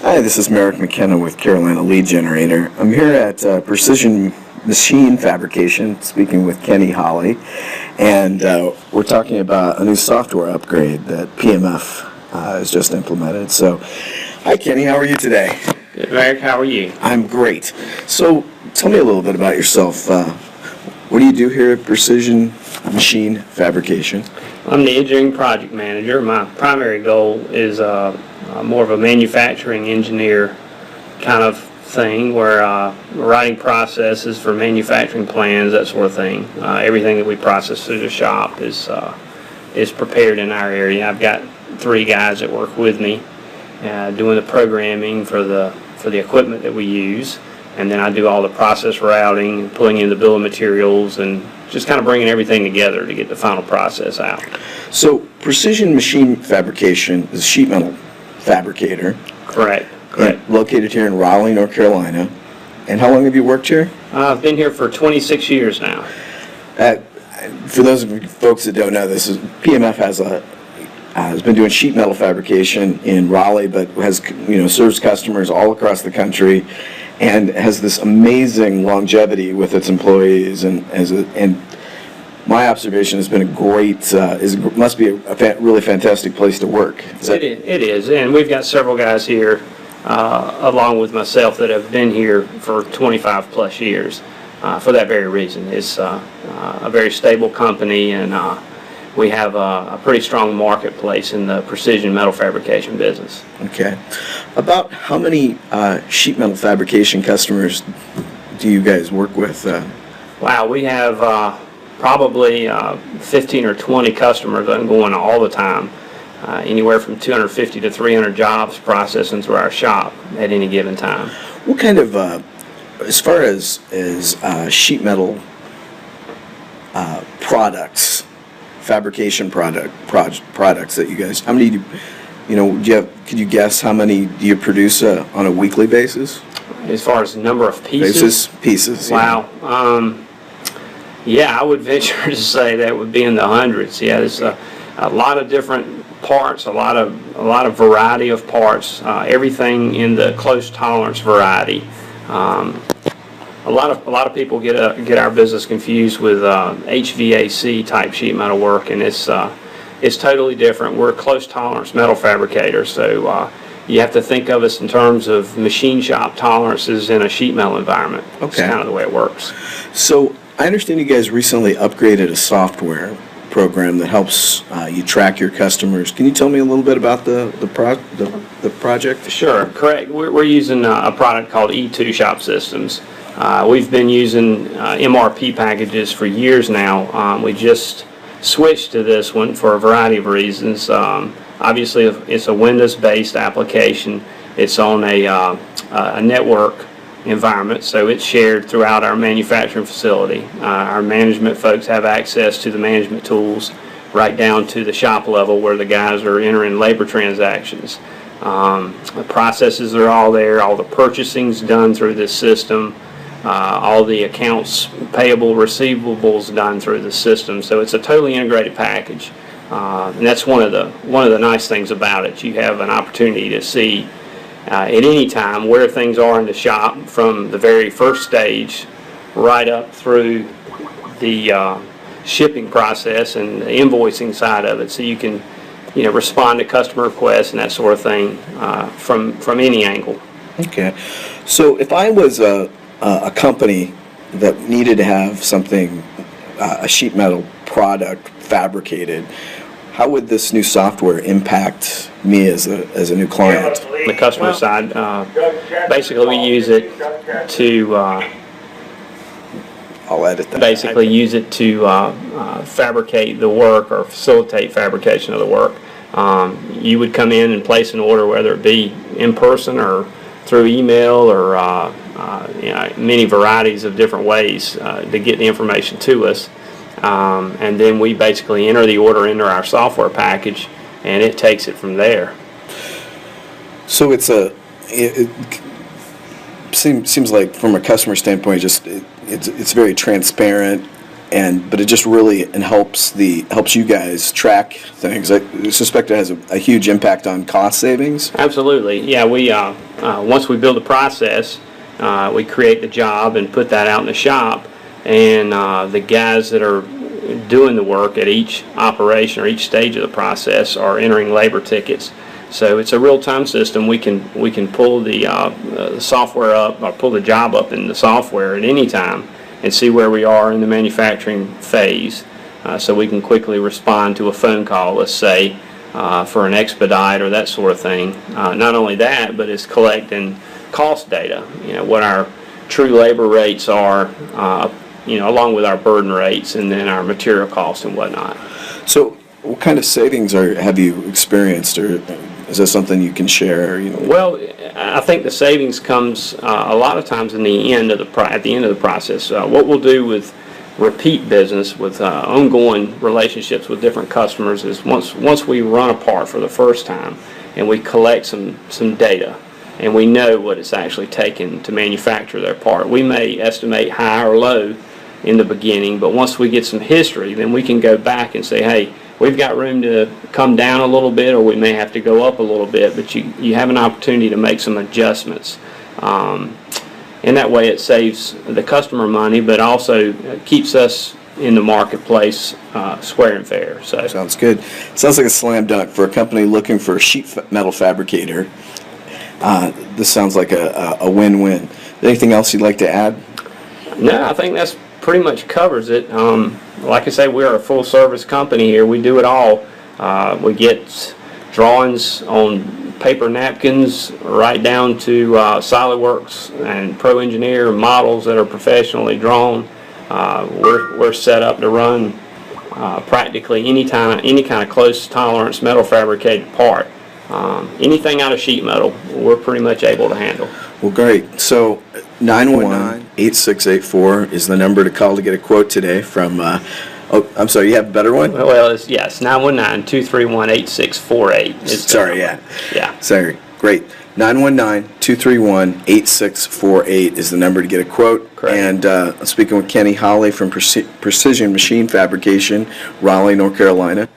Hi, this is Merrick McKenna with Carolina Lead Generator. I'm here at Precision Machine Fabrication, speaking with Kenny Holly, and we're talking about a new software upgrade that PMF has just implemented. So, hi Kenny, how are you today? Good, Merrick. How are you? I'm great. So, tell me a little bit about yourself. What do you do here at Precision Machine Fabrication? I'm the engineering project manager. My primary goal is more of a manufacturing engineer kind of thing, where writing processes for manufacturing plans, that sort of thing. Everything that we process through the shop is prepared in our area. I've got 3 guys that work with me doing the programming for the equipment that we use, and then I do all the process routing, pulling in the bill of materials, and just kind of bringing everything together to get the final process out. So, Precision Machine Fabrication is a sheet metal fabricator. Correct. Located here in Raleigh, North Carolina. And how long have you worked here? I've been here for 26 years now. For those of you folks that don't know, this is PMF has been doing sheet metal fabrication in Raleigh, but has serves customers all across the country, and has this amazing longevity with its employees. And my observation has been a great, must be a really fantastic place to work. It is, and we've got several guys here, along with myself, that have been here for 25 plus years for that very reason. It's a very stable company, and we have a pretty strong marketplace in the precision metal fabrication business. Okay. About how many sheet metal fabrication customers do you guys work with? Wow, we have probably 15 or 20 customers going all the time. Anywhere from 250 to 300 jobs processing through our shop at any given time. What kind of, as far as sheet metal products, fabrication products that you guys, how many could you guess how many do you produce on a weekly basis? As far as number of pieces? Pieces. Wow. Yeah, I would venture to say that would be in the hundreds. Yeah, there's a lot of different parts, a lot of variety of parts, everything in the close tolerance variety. A lot of people get our business confused with HVAC type sheet metal work, and it's totally different. We're a close tolerance metal fabricator, so you have to think of us in terms of machine shop tolerances in a sheet metal environment. Okay. It's kind of the way it works. So I understand you guys recently upgraded a software program that helps you track your customers. Can you tell me a little bit about the project? Sure, correct. We're using a product called E2 Shop Systems. We've been using MRP packages for years now. We just switched to this one for a variety of reasons. Obviously, it's a Windows-based application. It's on a network environment, so it's shared throughout our manufacturing facility. Our management folks have access to the management tools right down to the shop level where the guys are entering labor transactions. The processes are all there. All the purchasing's done through this system. All the accounts payable, receivables done through the system. So it's a totally integrated package, and that's one of the nice things about it. You have an opportunity to see at any time where things are in the shop, from the very first stage right up through the shipping process and the invoicing side of it, so you can respond to customer requests and that sort of thing from any angle. Okay. So if I was a company that needed to have something, a sheet metal product fabricated, how would this new software impact me as a new client? On the customer side, basically we use it to I'll edit that. basically use it to fabricate the work or facilitate fabrication of the work. You would come in and place an order, whether it be in person or through email or many varieties of different ways to get the information to us. And then we basically enter the order into our software package, and it takes it from there. So it seems like from a customer standpoint, it's very transparent, but it just really helps you guys track things. I suspect it has a huge impact on cost savings. Absolutely, yeah. once we build the process, we create the job and put that out in the shop, and the guys that are doing the work at each operation or each stage of the process are entering labor tickets. So it's a real-time system. We can pull the software up, or pull the job up in the software at any time and see where we are in the manufacturing phase. So we can quickly respond to a phone call, let's say, for an expedite or that sort of thing. Not only that, but it's collecting cost data. What our true labor rates are, along with our burden rates, and then our material costs and whatnot. So, what kind of savings have you experienced, or is that something you can share? Well, I think the savings comes a lot of times at the end of the process. What we'll do with repeat business, with ongoing relationships with different customers, is once we run a part for the first time and we collect some data and we know what it's actually taken to manufacture their part. We may estimate high or low in the beginning, but once we get some history, then we can go back and say, hey, we've got room to come down a little bit, or we may have to go up a little bit, but you have an opportunity to make some adjustments. And that way it saves the customer money, but also keeps us in the marketplace square and fair. So sounds good. Sounds like a slam dunk for a company looking for a sheet metal fabricator. This sounds like a win-win. Anything else you'd like to add? No, I think that's pretty much covers it. Like I say, we're a full-service company here. We do it all. We get drawings on paper napkins right down to SolidWorks and Pro Engineer models that are professionally drawn. We're set up to run practically any kind of close tolerance metal fabricated part. Anything out of sheet metal, we're pretty much able to handle. Well, great. So 919-8684 is the number to call to get a quote today from, I'm sorry, you have a better one? Well, it's 919-231-8648. Sorry, yeah. Yeah. Sorry, great. 919-231-8648 is the number to get a quote. Correct. And speaking with Kenny Hawley from Precision Machine Fabrication, Raleigh, North Carolina.